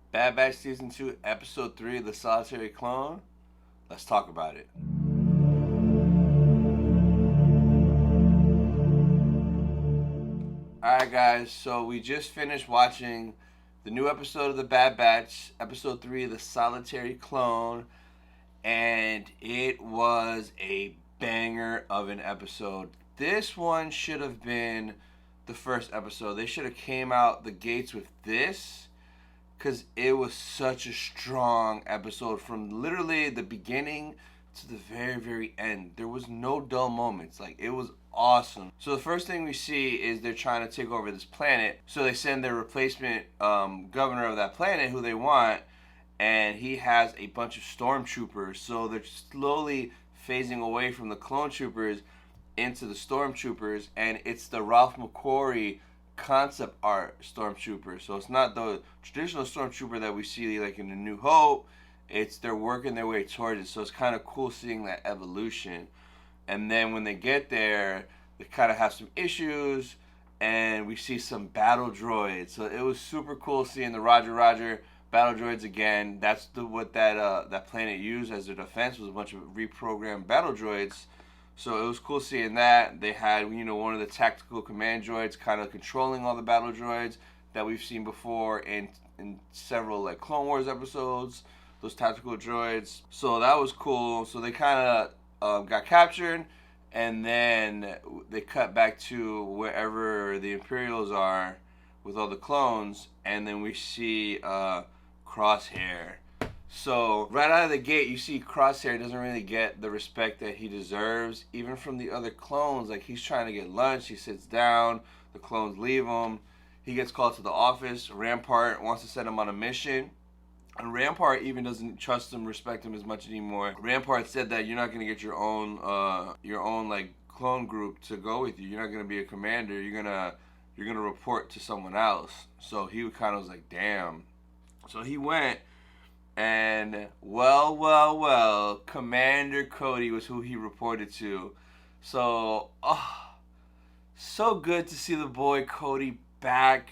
Bad Batch Season 2, Episode 3, The Solitary Clone. Let's talk about it. Alright, guys, so we just finished watching the new episode of The Bad Batch, Episode 3, The Solitary Clone, and it was a banger of an episode. This one should have been the first episode. They should have came out the gates with this, because it was such a strong episode from literally the beginning to the very, very end. There was no dull moments. Like, it was awesome. So the first thing we see is they're trying to take over this planet. So they send their replacement governor of that planet, who they want, and he has a bunch of stormtroopers. So they're slowly phasing away from the clone troopers into the stormtroopers, and it's the Ralph McQuarrie concept art stormtrooper. So it's not the traditional stormtrooper that we see like in the New Hope. It's they're working their way towards it. So it's kind of cool seeing that evolution. And then when they get there, they kind of have some issues, and we see some battle droids. So it was super cool seeing the Roger Roger battle droids again. That's what that planet used as their defense, was a bunch of reprogrammed battle droids. So it was cool seeing that. They had, one of the tactical command droids kind of controlling all the battle droids that we've seen before in several like Clone Wars episodes. Those tactical droids. So that was cool. So they kind of got captured, and then they cut back to wherever the Imperials are with all the clones, and then we see Crosshair. So right out of the gate, you see Crosshair doesn't really get the respect that he deserves, even from the other clones. Like, he's trying to get lunch, he sits down, the clones leave him. He gets called to the office. Rampart wants to send him on a mission, and Rampart even doesn't trust him, respect him as much anymore. Rampart said that you're not gonna get your own like clone group to go with you. You're not gonna be a commander. You're gonna report to someone else. So he kind of was like, damn. So he went. And well, Commander CODY was who he reported to. So, so good to see the boy CODY back.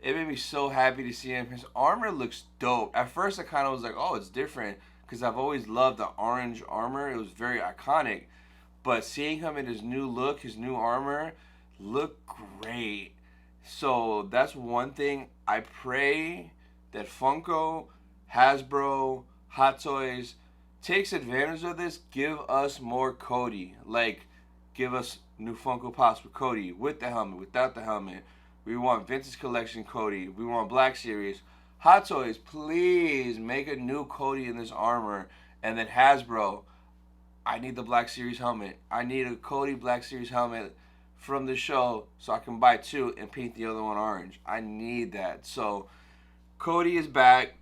It made me so happy to see him. His armor looks dope. At first, I kind of was like, oh, it's different, because I've always loved the orange armor. It was very iconic. But seeing him in his new look, his new armor, looked great. So that's one thing. I pray that Funko, Hasbro, Hot Toys takes advantage of this. Give us more CODY. Like, give us new Funko Pops with CODY, with the helmet, without the helmet. We want Vintage Collection CODY. We want Black Series. Hot Toys, please make a new CODY in this armor. And then Hasbro, I need the Black Series helmet. I need a CODY Black Series helmet from the show so I can buy two and paint the other one orange. I need that. So CODY is back.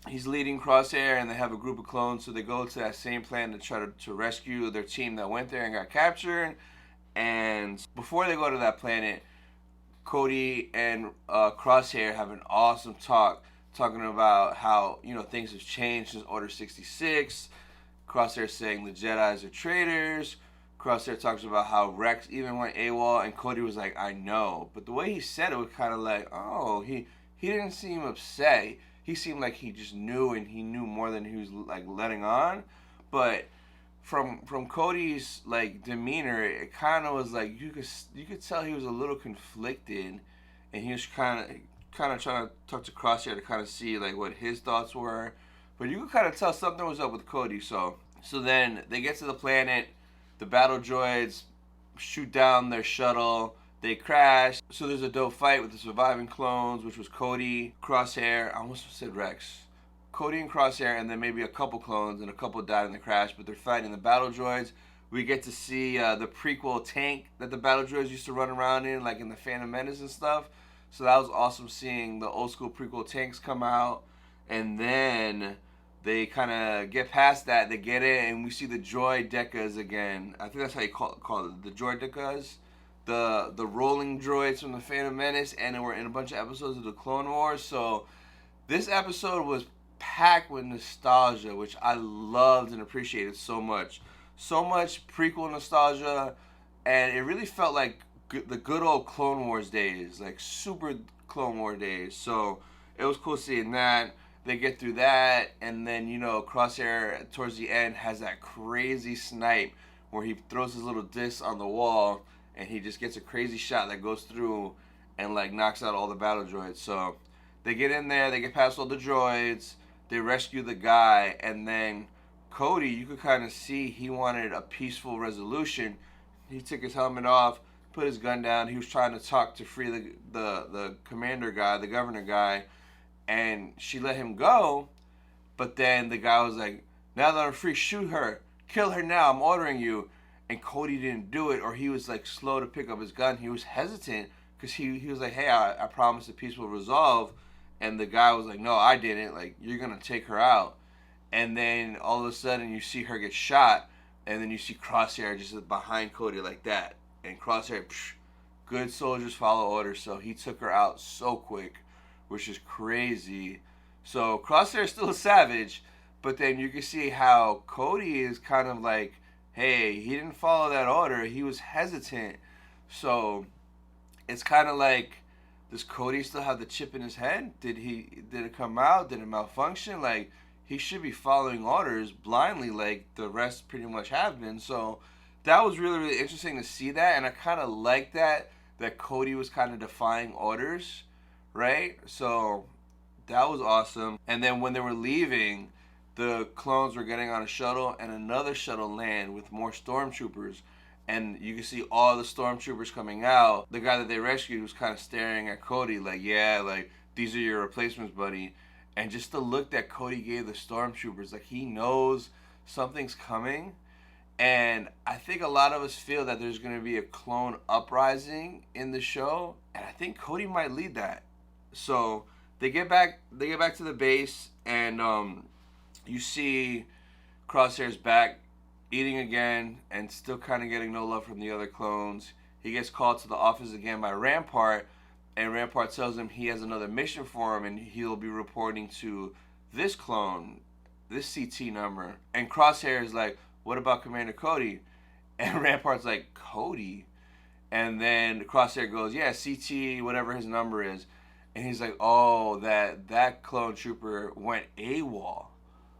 He's leading Crosshair, and they have a group of clones, so they go to that same planet to try to rescue their team that went there and got captured. And before they go to that planet, CODY and Crosshair have an awesome talk, talking about how things have changed since Order 66. Crosshair saying the Jedi's are traitors. Crosshair talks about how Rex even went AWOL, and CODY was like, I know. But the way he said it was kind of like, oh, he didn't seem upset. He seemed like he just knew, and he knew more than he was like letting on. But from CODY's like demeanor, it kind of was like you could tell he was a little conflicted, and he was kind of trying to talk to Crosshair to kind of see like what his thoughts were. But you could kind of tell something was up with CODY. So then they get to the planet. The battle droids shoot down their shuttle. They crash. So there's a dope fight with the surviving clones, which was CODY, Crosshair. I almost said Rex. CODY and Crosshair, and then maybe a couple clones, and a couple died in the crash, but they're fighting the battle droids. We get to see the prequel tank that the battle droids used to run around in, like in the Phantom Menace and stuff. So that was awesome seeing the old school prequel tanks come out. And then they kind of get past that. They get in, and we see the droid decas again. I think that's how you call it, the droid decas. The rolling droids from the Phantom Menace, and we're in a bunch of episodes of the Clone Wars. So this episode was packed with nostalgia, which I loved and appreciated so much. So much prequel nostalgia, and it really felt like the good old Clone Wars days, like super Clone War days. So it was cool seeing that. they get through that, and then Crosshair towards the end has that crazy snipe where he throws his little disc on the wall, and he just gets a crazy shot that goes through and like knocks out all the battle droids. So they get in there, they get past all the droids, they rescue the guy, and then CODY, you could kind of see he wanted a peaceful resolution. He took his helmet off, put his gun down. He was trying to talk to free the commander guy, the governor guy, and she let him go. But then the guy was like, "Now that I'm free, shoot her, kill her now. I'm ordering you." And CODY didn't do it, or he was like slow to pick up his gun. He was hesitant because he was like, "Hey, I promised a peaceful resolve," and the guy was like, "No, I didn't. Like, you're gonna take her out." And then all of a sudden you see her get shot, and then you see Crosshair just behind CODY like that, and Crosshair, good soldiers follow orders, so he took her out so quick, which is crazy. So Crosshair is still a savage, but then you can see how CODY is kind of like, hey, he didn't follow that order, he was hesitant. So it's kind of like, does CODY still have the chip in his head? Did it come out? Did it malfunction? Like, he should be following orders blindly like the rest pretty much have been. So that was really, really interesting to see that, and I kind of like that CODY was kind of defying orders, right? So that was awesome. And then when they were leaving, the clones were getting on a shuttle, and another shuttle land with more stormtroopers. And you can see all the stormtroopers coming out. The guy that they rescued was kind of staring at CODY like, yeah, like, these are your replacements, buddy. And just the look that CODY gave the stormtroopers, like, he knows something's coming. And I think a lot of us feel that there's going to be a clone uprising in the show, and I think CODY might lead that. So they get back to the base, and you see Crosshair's back eating again and still kind of getting no love from the other clones. He gets called to the office again by Rampart, and Rampart tells him he has another mission for him, and he'll be reporting to this clone, this CT number. And Crosshair is like, "What about Commander CODY?" And Rampart's like, "CODY?" And then Crosshair goes, "Yeah, CT, whatever his number is." And he's like, "Oh, that clone trooper went AWOL."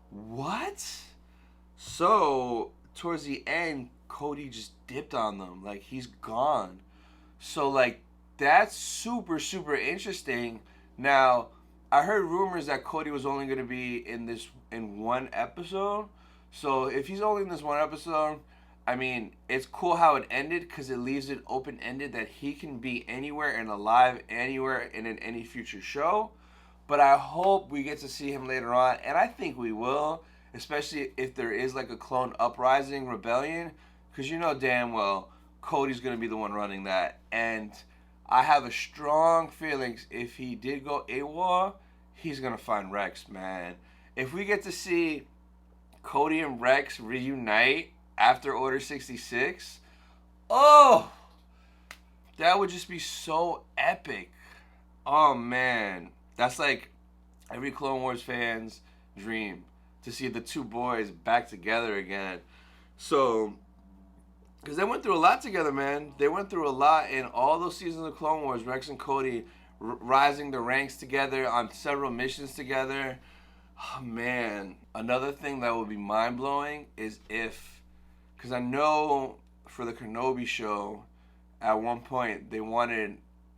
What? So towards the end, CODY just dipped on them. Like, he's gone. So like, that's super, super interesting. Now, I heard rumors that CODY was only going to be in one episode. So if he's only in this one episode, I mean, it's cool how it ended because it leaves it open-ended that he can be anywhere and alive anywhere and in any future show. But I hope we get to see him later on, and I think we will, especially if there is like a clone uprising rebellion, because you know damn well CODY's going to be the one running that. And I have a strong feeling if he did go AWOL, he's going to find Rex, man. If we get to see CODY and Rex reunite after Order 66, oh, that would just be so epic. Oh man, that's like every Clone Wars fan's dream, to see the two boys back together again. So, because they went through a lot together, man. They went through a lot in all those seasons of Clone Wars. Rex and CODY rising the ranks together on several missions together. Oh, man. Another thing that would be mind-blowing is if, because I know for the Kenobi show, at one point, it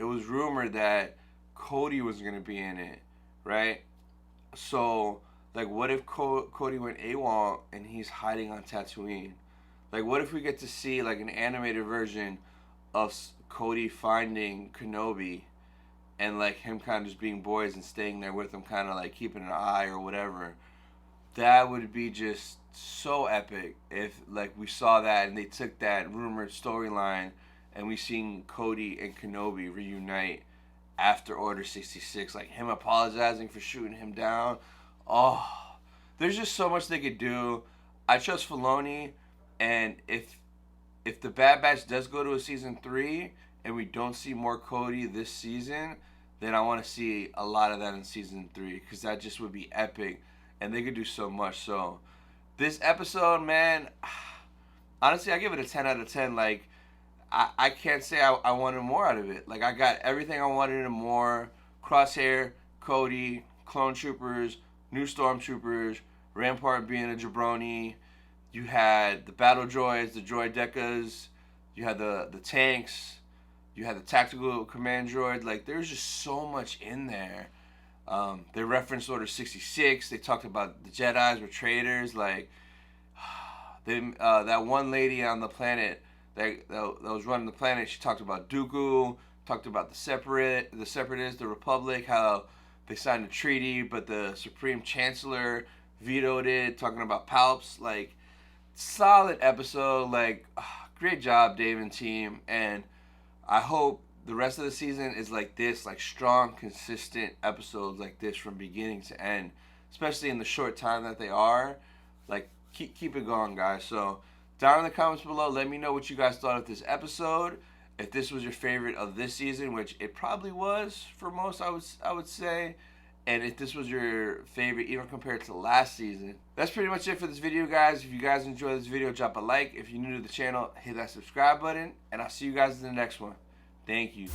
was rumored that CODY was going to be in it, right? So, like, what if CODY went AWOL and he's hiding on Tatooine? Like, what if we get to see, like, an animated version of CODY finding Kenobi and, like, him kind of just being boys and staying there with him, kind of, like, keeping an eye or whatever? That would be just so epic if, like, we saw that and they took that rumored storyline and we seen CODY and Kenobi reunite after Order 66. Like, him apologizing for shooting him down. Oh, there's just so much they could do. I trust Filoni. And if the Bad Batch does go to a season 3 and we don't see more CODY this season, then I want to see a lot of that in season 3, because that just would be epic, and they could do so much. So this episode, man, honestly, I give it a 10 out of 10. Like, I can't say I wanted more out of it. Like, I got everything I wanted and more. Crosshair, CODY, Clone Troopers, new stormtroopers, Rampart being a jabroni. You had the battle droids, the droid decas. You had the tanks. You had the tactical command droid. Like, there's just so much in there. They referenced Order 66. They talked about the Jedis were traitors. Like, that one lady on the planet that was running the planet, she talked about Dooku, talked about the separatists, the Republic, how they signed a treaty, but the Supreme Chancellor vetoed it, talking about Palps. Like, solid episode. Like, great job, Dave and team. And I hope the rest of the season is like this, like strong, consistent episodes like this from beginning to end, especially in the short time that they are. Like, keep it going, guys. So down in the comments below, let me know what you guys thought of this episode. If this was your favorite of this season, which it probably was for most, I would say. And if this was your favorite, even compared to last season. That's pretty much it for this video, guys. If you guys enjoyed this video, drop a like. If you're new to the channel, hit that subscribe button. And I'll see you guys in the next one. Thank you.